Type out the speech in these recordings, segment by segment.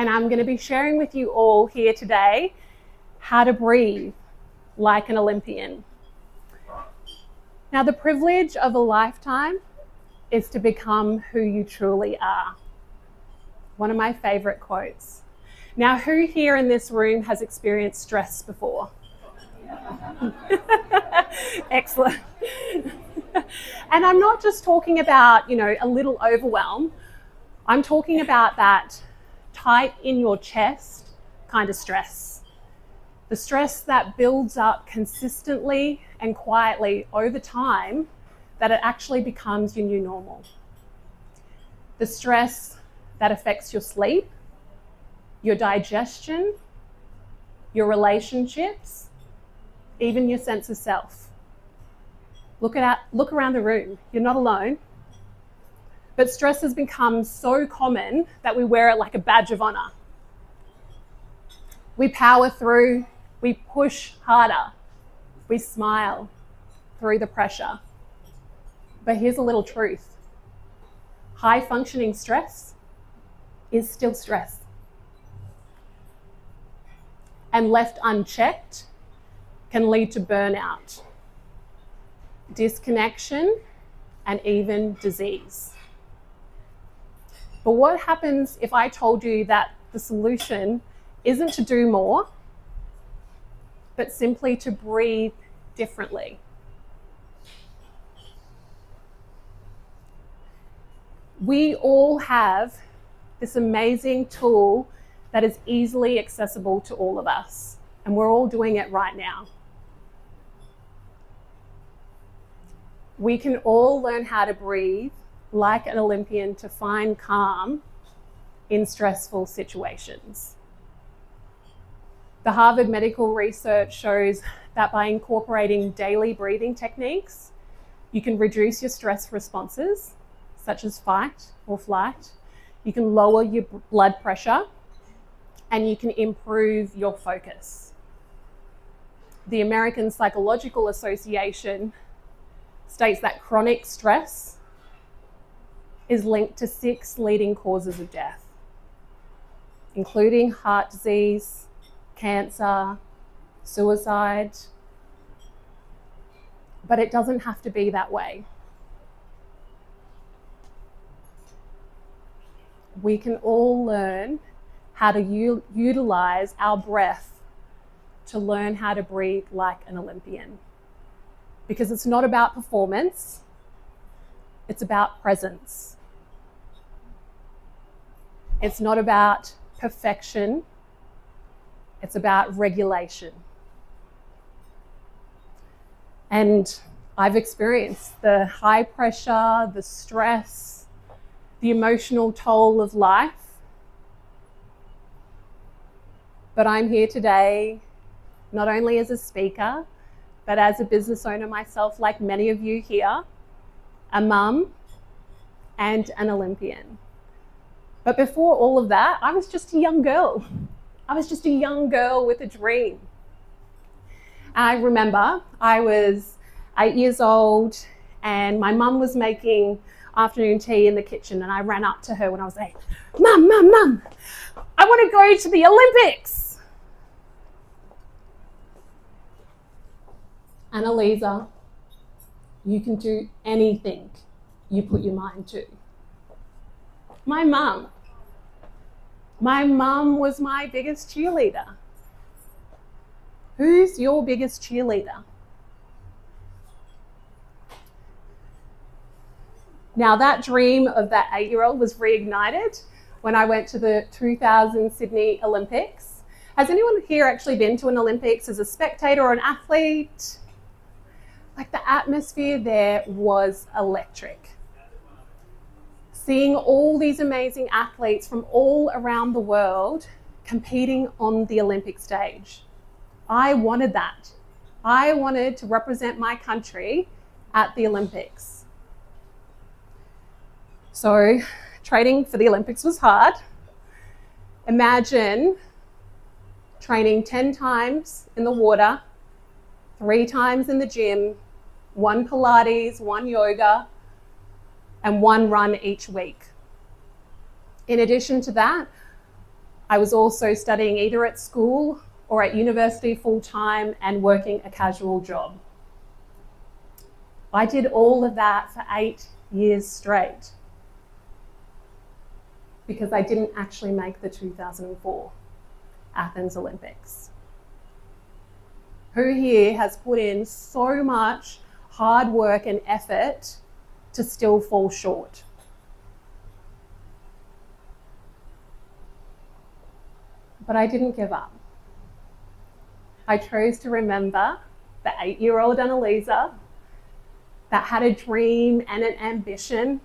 and I'm going to be sharing with you all here today how to breathe like an Olympian. Now, the privilege of a lifetime is to become who you truly are. One of my favorite quotes. Now, who here in this room has experienced stress before? Excellent. And I'm not just talking about, a little overwhelm. I'm talking about that tight in your chest kind of stress. The stress that builds up consistently and quietly over time, that it actually becomes your new normal. The stress that affects your sleep, your digestion, your relationships, even your sense of self. Look around the room. You're not alone. But stress has become so common that we wear it like a badge of honor. We power through, we push harder, we smile through the pressure. But here's a little truth. High functioning stress is still stress. And left unchecked can lead to burnout, disconnection, and even disease. But what happens if I told you that the solution isn't to do more, but simply to breathe differently? We all have this amazing tool that is easily accessible to all of us, and we're all doing it right now. We can all learn how to breathe like an Olympian to find calm in stressful situations. The Harvard medical research shows that by incorporating daily breathing techniques, you can reduce your stress responses, such as fight or flight. You can lower your blood pressure, and you can improve your focus. The American Psychological Association states that chronic stress is linked to 6 leading causes of death, including heart disease, cancer, suicide. But it doesn't have to be that way. We can all learn how to utilize our breath to learn how to breathe like an Olympian. Because it's not about performance, it's about presence. It's not about perfection, it's about regulation. And I've experienced the high pressure, the stress, the emotional toll of life. But I'm here today, not only as a speaker, but as a business owner myself, like many of you here, a mum, and an Olympian. But before all of that, I was just a young girl. I was just a young girl with a dream. And I remember I was 8 years old and my mum was making afternoon tea in the kitchen, and I ran up to her when I was 8. Mum, I want to go to the Olympics. Anna-Liza, you can do anything you put your mind to. My mum was my biggest cheerleader. Who's your biggest cheerleader? Now, that dream of that 8-year-old was reignited when I went to the 2000 Sydney Olympics. Has anyone here actually been to an Olympics as a spectator or an athlete? Like, the atmosphere there was electric. Seeing all these amazing athletes from all around the world competing on the Olympic stage. I wanted that. I wanted to represent my country at the Olympics. So training for the Olympics was hard. Imagine training 10 times in the water, 3 times in the gym, 1 Pilates, 1 yoga, and 1 run each week. In addition to that, I was also studying either at school or at university full-time and working a casual job. I did all of that for 8 years straight because I didn't actually make the 2004 Athens Olympics. Who here has put in so much hard work and effort to still fall short? But I didn't give up. I chose to remember the 8-year-old Anna-Liza that had a dream and an ambition.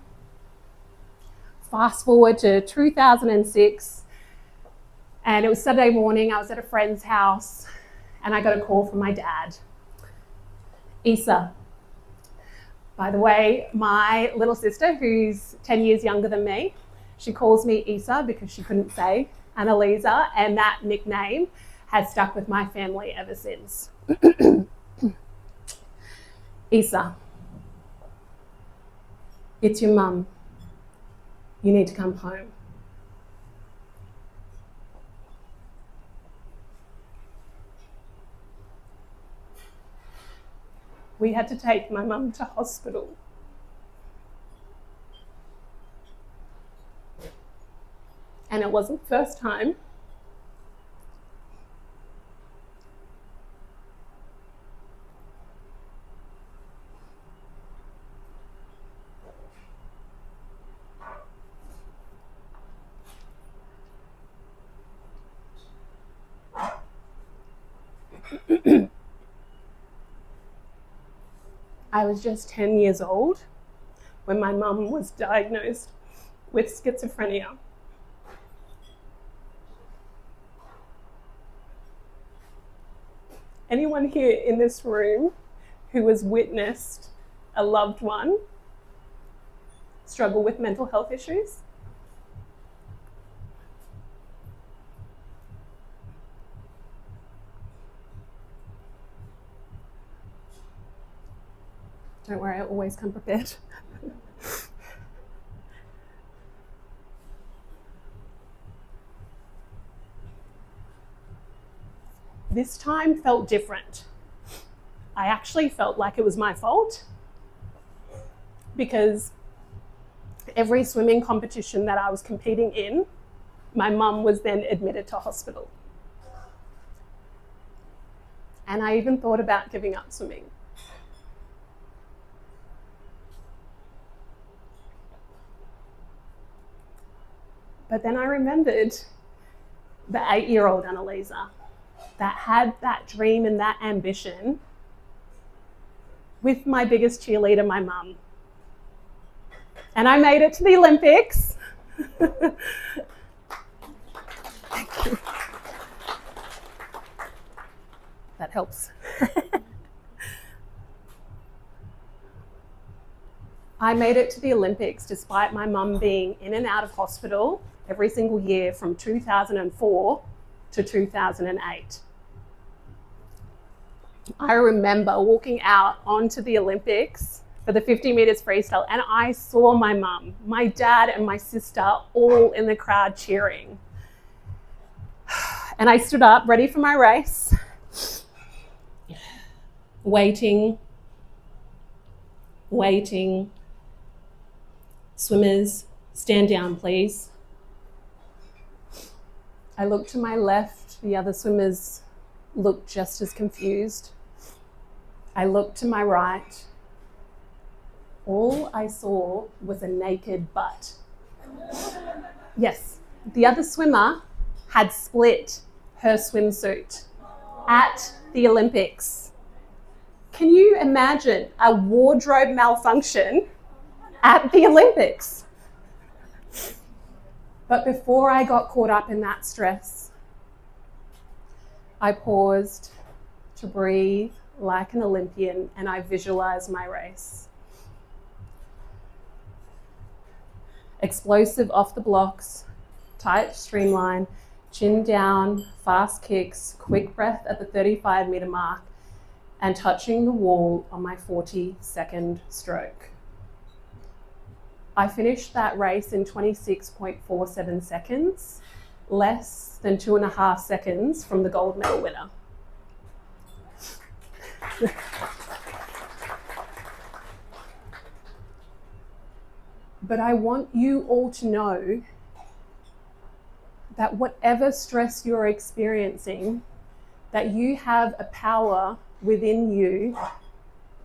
Fast forward to 2006, and it was Saturday morning. I was at a friend's house, and I got a call from my dad. Isa. By the way, my little sister, who's 10 years younger than me, she calls me Isa because she couldn't say Anna-Liza, and that nickname has stuck with my family ever since. Isa, it's your mum. You need to come home. We had to take my mum to hospital. And it wasn't the first time. I was just 10 years old when my mum was diagnosed with schizophrenia. Anyone here in this room who has witnessed a loved one struggle with mental health issues? Don't worry, I always come prepared. This time felt different. I actually felt like it was my fault because every swimming competition that I was competing in, my mum was then admitted to hospital. And I even thought about giving up swimming. But then I remembered the 8-year-old Anna-Liza that had that dream and that ambition with my biggest cheerleader, my mum. And I made it to the Olympics. Thank you. That helps. I made it to the Olympics despite my mum being in and out of hospital every single year from 2004 to 2008. I remember walking out onto the Olympics for the 50 meters freestyle, and I saw my mum, my dad, and my sister all in the crowd cheering. And I stood up, ready for my race, waiting. Swimmers, stand down, please. I looked to my left, the other swimmers looked just as confused. I looked to my right. All I saw was a naked butt. Yes, the other swimmer had split her swimsuit at the Olympics. Can you imagine a wardrobe malfunction at the Olympics? But before I got caught up in that stress, I paused to breathe like an Olympian and I visualized my race. Explosive off the blocks, tight streamline, chin down, fast kicks, quick breath at the 35-meter mark, and touching the wall on my 40-second stroke. I finished that race in 26.47 seconds, less than 2.5 seconds from the gold medal winner. But I want you all to know that whatever stress you're experiencing, that you have a power within you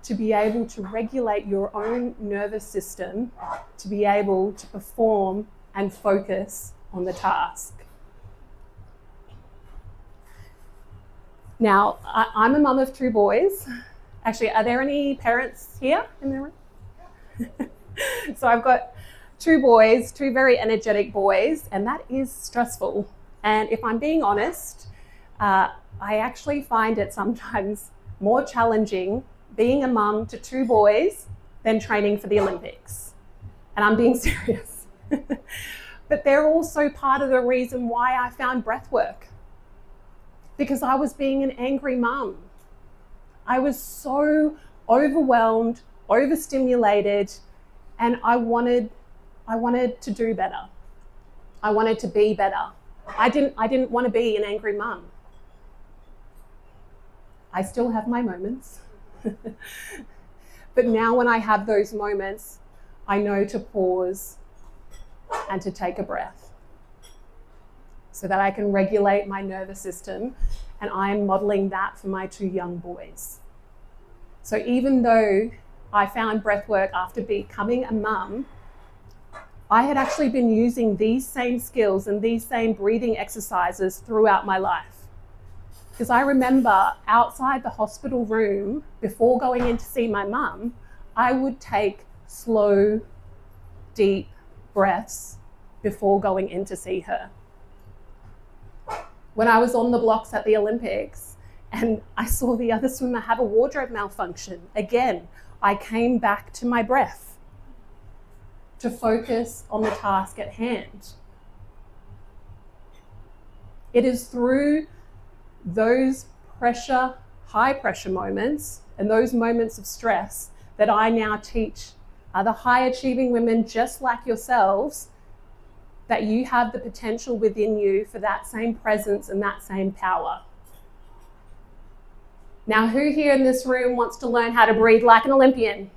to be able to regulate your own nervous system, to be able to perform and focus on the task. Now, I'm a mum of 2 boys. Actually, are there any parents here in the room? So I've got 2 boys, 2 very energetic boys, and that is stressful. And if I'm being honest, I actually find it sometimes more challenging being a mum to 2 boys than training for the Olympics. And I'm being serious. But they're also part of the reason why I found breathwork. Because I was being an angry mum. I was so overwhelmed, overstimulated, and I wanted to do better. I wanted to be better. I didn't want to be an angry mum. I still have my moments. But now when I have those moments, I know to pause and to take a breath so that I can regulate my nervous system, and I'm modeling that for my 2 young boys. So even though I found breathwork after becoming a mum, I had actually been using these same skills and these same breathing exercises throughout my life. Because I remember outside the hospital room, before going in to see my mum, I would take slow, deep breaths before going in to see her. When I was on the blocks at the Olympics and I saw the other swimmer have a wardrobe malfunction, again, I came back to my breath to focus on the task at hand. It is through those high pressure moments and those moments of stress that I now teach other high achieving women just like yourselves that you have the potential within you for that same presence and that same power. Now, who here in this room wants to learn how to breathe like an Olympian?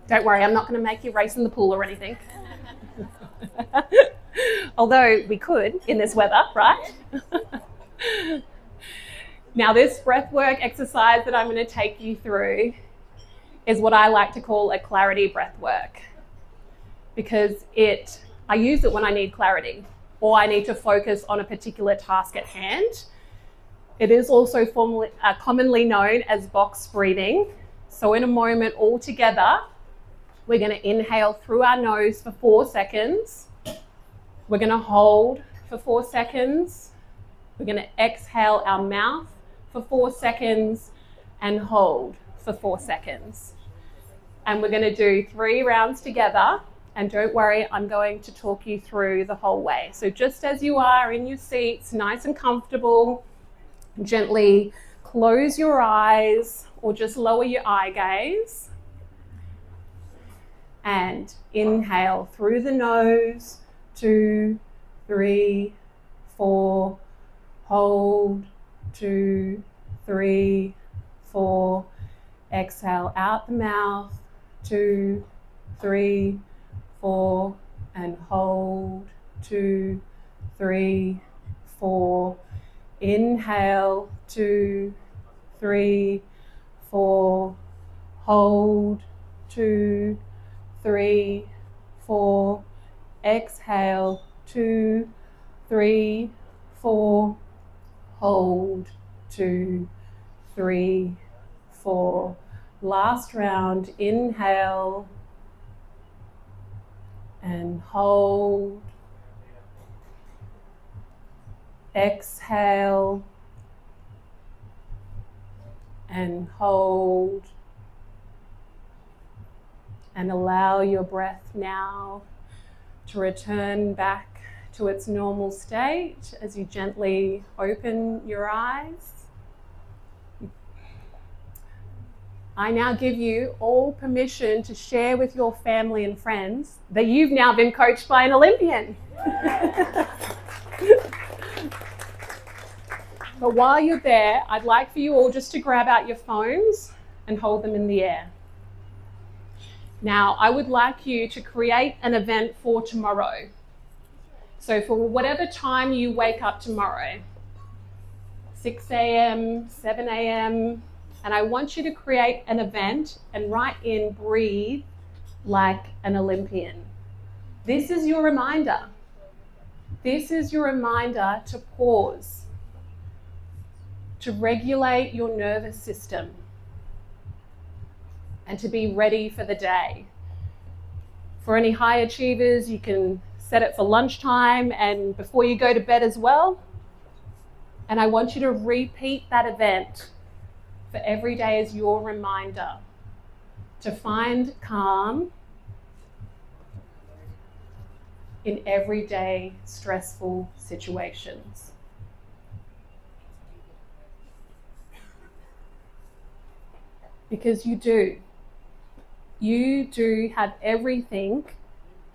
Don't worry, I'm not going to make you race in the pool or anything. Although we could in this weather, right? Now, this breathwork exercise that I'm going to take you through is what I like to call a clarity breathwork, because I use it when I need clarity or I need to focus on a particular task at hand. It is also commonly known as box breathing. So in a moment all together, we're going to inhale through our nose for 4 seconds. We're going to hold for 4 seconds. We're going to exhale our mouth for 4 seconds and hold for 4 seconds. And we're going to do 3 rounds together. And don't worry, I'm going to talk you through the whole way. So just as you are in your seats, nice and comfortable, gently close your eyes or just lower your eye gaze. And inhale through the nose, 2, 3, 4, hold, 2, 3, 4, exhale out the mouth, 2, 3, 4, and hold, 2, 3, 4, inhale, 2, 3, 4, hold, 2, 3, 4, exhale, 2, 3, 4, hold, 2, 3, 4. Last round, inhale and hold, exhale and hold, and allow your breath now to return back to its normal state as you gently open your eyes. I now give you all permission to share with your family and friends that you've now been coached by an Olympian. But while you're there, I'd like for you all just to grab out your phones and hold them in the air. Now, I would like you to create an event for tomorrow. So for whatever time you wake up tomorrow, 6 a.m., 7 a.m., and I want you to create an event and write in breathe like an Olympian. This is your reminder. This is your reminder to pause, to regulate your nervous system, and to be ready for the day. For any high achievers, you can set it for lunchtime and before you go to bed as well. And I want you to repeat that event for every day as your reminder to find calm in everyday stressful situations. Because you do. You do have everything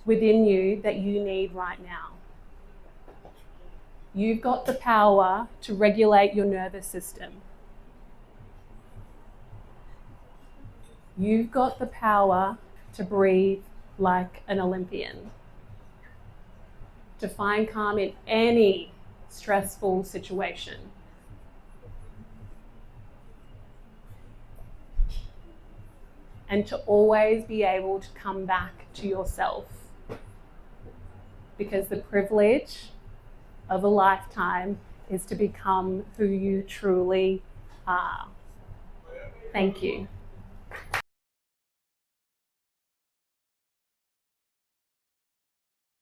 within you that you need right now. You've got the power to regulate your nervous system. You've got the power to breathe like an Olympian, to find calm in any stressful situation. And to always be able to come back to yourself. Because the privilege of a lifetime is to become who you truly are. Thank you.